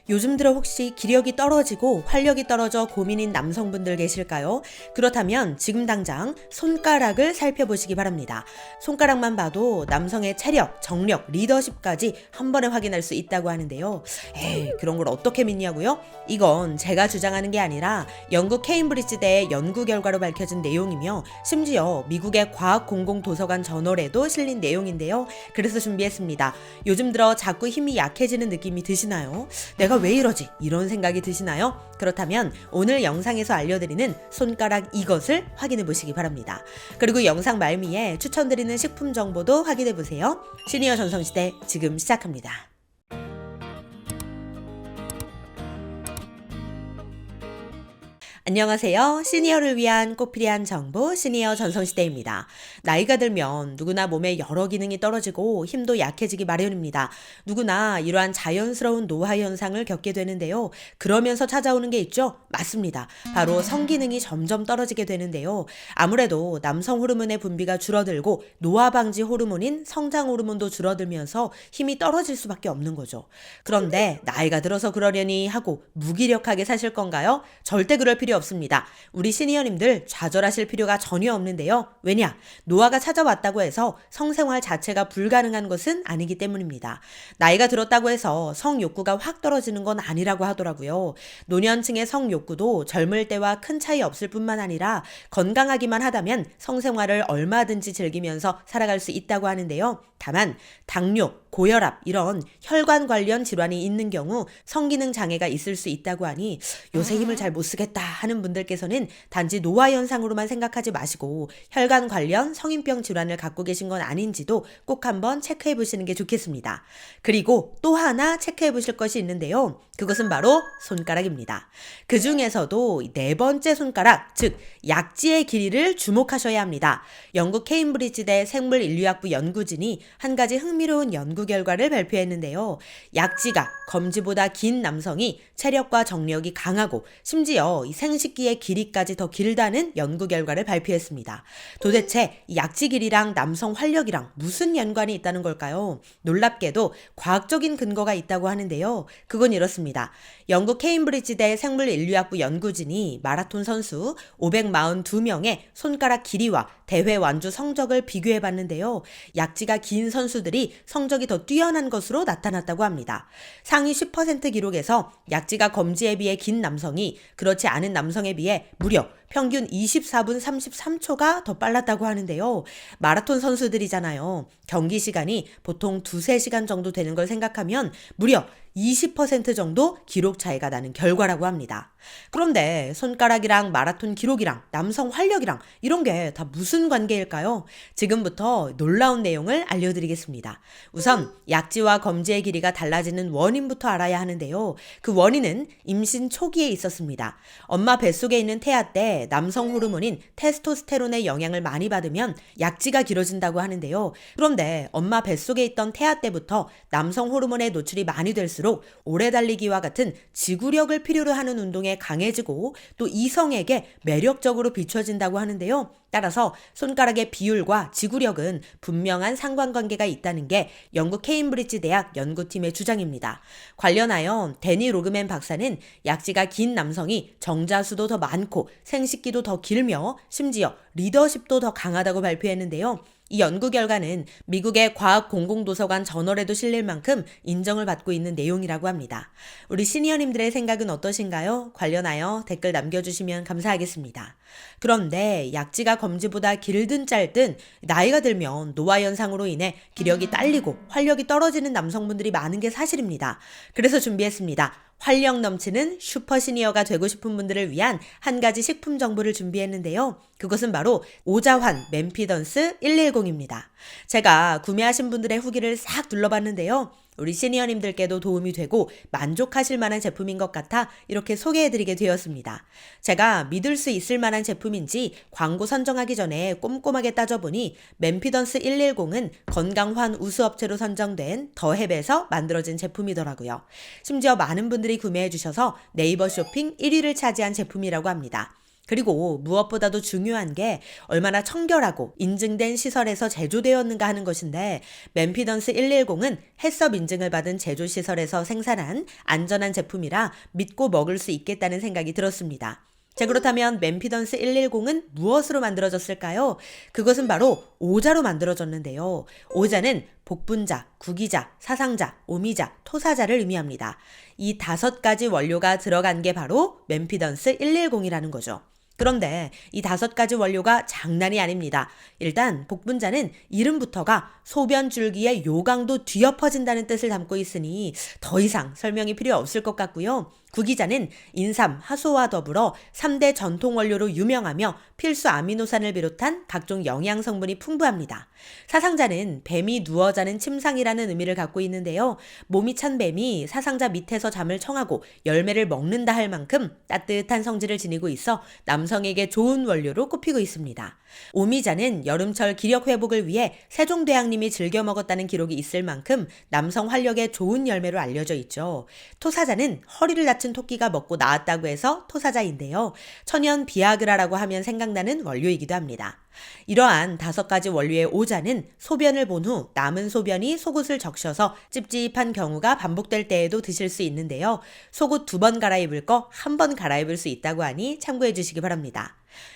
요즘 들어 혹시 기력이 떨어지고 활력이 떨어져 고민인 남성분들 계실까요? 그렇다면 지금 당장 손가락을 살펴보시기 바랍니다. 손가락만 봐도 남성의 체력, 정력, 리더십까지 한 번에 확인할 수 있다고 하는데요. 그런 걸 어떻게 믿냐고요? 이건 제가 주장하는 게 아니라 영국 케임브리지대의 연구 결과로 밝혀진 내용이며 심지어 미국의 과학공공도서관 저널에도 실린 내용인데요. 그래서 준비했습니다. 요즘 들어 자꾸 힘이 약해지는 느낌이 드시나요? 내가 왜 이러지? 이런 생각이 드시나요? 그렇다면 오늘 영상에서 알려드리는 손가락 이것을 확인해 보시기 바랍니다. 그리고 영상 말미에 추천드리는 식품 정보도 확인해 보세요. 시니어 전성시대 지금 시작합니다. 안녕하세요. 시니어를 위한 꼭 필요한 정보 시니어 전성시대입니다. 나이가 들면 누구나 몸에 여러 기능이 떨어지고 힘도 약해지기 마련입니다. 누구나 이러한 자연스러운 노화 현상을 겪게 되는데요. 그러면서 찾아오는 게 있죠? 맞습니다. 바로 성기능이 점점 떨어지게 되는데요. 아무래도 남성 호르몬의 분비가 줄어들고 노화 방지 호르몬인 성장 호르몬도 줄어들면서 힘이 떨어질 수밖에 없는 거죠. 그런데 나이가 들어서 그러려니 하고 무기력하게 사실 건가요? 절대 그럴 필요 없습니다. 우리 시니어님들 좌절하실 필요가 전혀 없는데요. 왜냐? 노화가 찾아왔다고 해서 성생활 자체가 불가능한 것은 아니기 때문입니다. 나이가 들었다고 해서 성욕구가 확 떨어지는 건 아니라고 하더라고요. 노년층의 성욕구도 젊을 때와 큰 차이 없을 뿐만 아니라 건강하기만 하다면 성생활을 얼마든지 즐기면서 살아갈 수 있다고 하는데요. 다만 당뇨, 고혈압 이런 혈관 관련 질환이 있는 경우 성기능 장애가 있을 수 있다고 하니 요새 힘을 잘 못 쓰겠다 하는 분들께서는 단지 노화 현상으로만 생각하지 마시고 혈관 관련 성인병 질환을 갖고 계신 건 아닌지도 꼭 한번 체크해 보시는 게 좋겠습니다. 그리고 또 하나 체크해 보실 것이 있는데요. 그것은 바로 손가락입니다. 그 중에서도 네 번째 손가락, 즉 약지의 길이를 주목하셔야 합니다. 영국 케임브리지대 생물인류학부 연구진이 한 가지 흥미로운 연구 결과를 발표했는데요. 약지가 검지보다 긴 남성이 체력과 정력이 강하고 심지어 이 생식기의 길이까지 더 길다는 연구 결과를 발표했습니다. 도대체 약지 길이랑 남성 활력이랑 무슨 연관이 있다는 걸까요? 놀랍게도 과학적인 근거가 있다고 하는데요. 그건 이렇습니다. 영국 케임브리지대 생물인류학부 연구진이 마라톤 선수 542명의 손가락 길이와 대회 완주 성적을 비교해 봤는데요. 약지가 긴 선수들이 성적이 더 뛰어난 것으로 나타났다고 합니다. 상위 10% 기록에서 약지가 검지에 비해 긴 남성이 그렇지 않은 남성에 비해 무려 평균 24분 33초가 더 빨랐다고 하는데요. 마라톤 선수들이잖아요. 경기 시간이 보통 2-3시간 정도 되는 걸 생각하면 무려 20% 정도 기록 차이가 나는 결과라고 합니다. 그런데 손가락이랑 마라톤 기록이랑 남성 활력이랑 이런 게 다 무슨 관계일까요? 지금부터 놀라운 내용을 알려드리겠습니다. 우선 약지와 검지의 길이가 달라지는 원인부터 알아야 하는데요. 그 원인은 임신 초기에 있었습니다. 엄마 뱃속에 있는 태아 때 남성 호르몬인 테스토스테론의 영향을 많이 받으면 약지가 길어진다고 하는데요. 그런데 엄마 뱃속에 있던 태아 때부터 남성 호르몬의 노출이 많이 될수록 오래 달리기와 같은 지구력을 필요로 하는 운동에 강해지고 또 이성에게 매력적으로 비춰진다고 하는데요. 따라서 손가락의 비율과 지구력은 분명한 상관관계가 있다는 게 영국 케임브리지 대학 연구팀의 주장입니다. 관련하여 데니 로그맨 박사는 약지가 긴 남성이 정자수도 더 많고 생식기도 더 길며 심지어 리더십도 더 강하다고 발표했는데요. 이 연구 결과는 미국의 과학공공도서관 저널에도 실릴 만큼 인정을 받고 있는 내용이라고 합니다. 우리 시니어님들의 생각은 어떠신가요? 관련하여 댓글 남겨주시면 감사하겠습니다. 그런데 약지가 검지보다 길든 짧든 나이가 들면 노화 현상으로 인해 기력이 딸리고 활력이 떨어지는 남성분들이 많은 게 사실입니다. 그래서 준비했습니다. 활력 넘치는 슈퍼시니어가 되고 싶은 분들을 위한 한 가지 식품 정보를 준비했는데요. 그것은 바로 오자환 맨피던스 110입니다. 제가 구매하신 분들의 후기를 싹 둘러봤는데요. 우리 시니어님들께도 도움이 되고 만족하실 만한 제품인 것 같아 이렇게 소개해드리게 되었습니다. 제가 믿을 수 있을 만한 제품인지 광고 선정하기 전에 꼼꼼하게 따져보니 맨피던스 110은 건강환 우수업체로 선정된 더헵에서 만들어진 제품이더라고요. 심지어 많은 분들이 구매해주셔서 네이버 쇼핑 1위를 차지한 제품이라고 합니다. 그리고 무엇보다도 중요한 게 얼마나 청결하고 인증된 시설에서 제조되었는가 하는 것인데, 맨피던스 110은 해썹 인증을 받은 제조시설에서 생산한 안전한 제품이라 믿고 먹을 수 있겠다는 생각이 들었습니다. 자, 그렇다면 맨피던스 110은 무엇으로 만들어졌을까요? 그것은 바로 오자로 만들어졌는데요. 오자는 복분자, 구기자, 사상자, 오미자, 토사자를 의미합니다. 이 5가지 원료가 들어간 게 바로 맨피던스 110이라는 거죠. 그런데 이 5가지 원료가 장난이 아닙니다. 일단 복분자는 이름부터가 소변 줄기의 요강도 뒤엎어진다는 뜻을 담고 있으니 더 이상 설명이 필요 없을 것 같고요. 구기자는 인삼, 하소와 더불어 3대 전통 원료로 유명하며 필수 아미노산을 비롯한 각종 영양 성분이 풍부합니다. 사상자는 뱀이 누워 자는 침상이라는 의미를 갖고 있는데요. 몸이 찬 뱀이 사상자 밑에서 잠을 청하고 열매를 먹는다 할 만큼 따뜻한 성질을 지니고 있어 남성에게 좋은 원료로 꼽히고 있습니다. 오미자는 여름철 기력 회복을 위해 세종대왕님이 즐겨 먹었다는 기록이 있을 만큼 남성 활력에 좋은 열매로 알려져 있죠. 토사자는 허리를 다친 토끼가 먹고 나았다고 해서 토사자인데요. 천연 비아그라라고 하면 생각나는 원료이기도 합니다. 이러한 5가지 원료의 오자는 소변을 본 후 남은 소변이 속옷을 적셔서 찝찝한 경우가 반복될 때에도 드실 수 있는데요. 속옷 2번 갈아입을 거 1번 갈아입을 수 있다고 하니 참고해 주시기 바랍니다.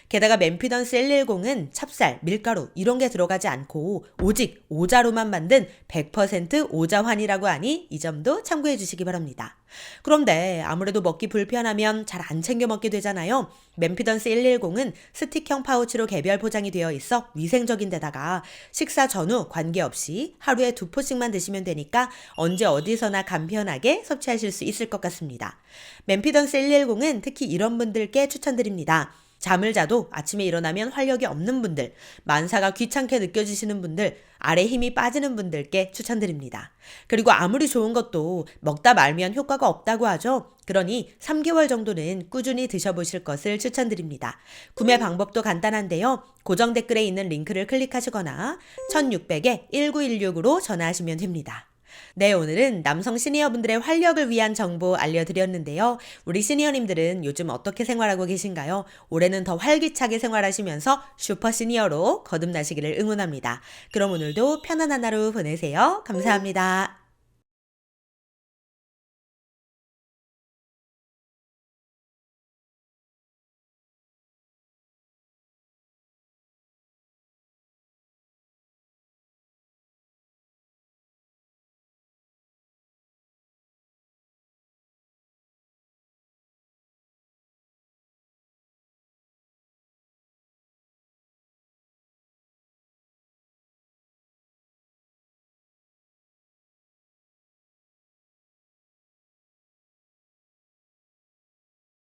게다가 맨피던스 110은 찹쌀, 밀가루 이런 게 들어가지 않고 오직 오자로만 만든 100% 오자환이라고 하니 이 점도 참고해 주시기 바랍니다. 그런데 아무래도 먹기 불편하면 잘 안 챙겨 먹게 되잖아요. 맨피던스 110은 스틱형 파우치로 개별 포장이 되어 있어 위생적인 데다가 식사 전후 관계없이 하루에 2포씩만 드시면 되니까 언제 어디서나 간편하게 섭취하실 수 있을 것 같습니다. 맨피던스 110은 특히 이런 분들께 추천드립니다. 잠을 자도 아침에 일어나면 활력이 없는 분들, 만사가 귀찮게 느껴지시는 분들, 아래 힘이 빠지는 분들께 추천드립니다. 그리고 아무리 좋은 것도 먹다 말면 효과가 없다고 하죠. 그러니 3개월 정도는 꾸준히 드셔보실 것을 추천드립니다. 구매 방법도 간단한데요. 고정 댓글에 있는 링크를 클릭하시거나 1600에 1916으로 전화하시면 됩니다. 네, 오늘은 남성 시니어분들의 활력을 위한 정보 알려드렸는데요. 우리 시니어님들은 요즘 어떻게 생활하고 계신가요? 올해는 더 활기차게 생활하시면서 슈퍼 시니어로 거듭나시기를 응원합니다. 그럼 오늘도 편안한 하루 보내세요. 감사합니다.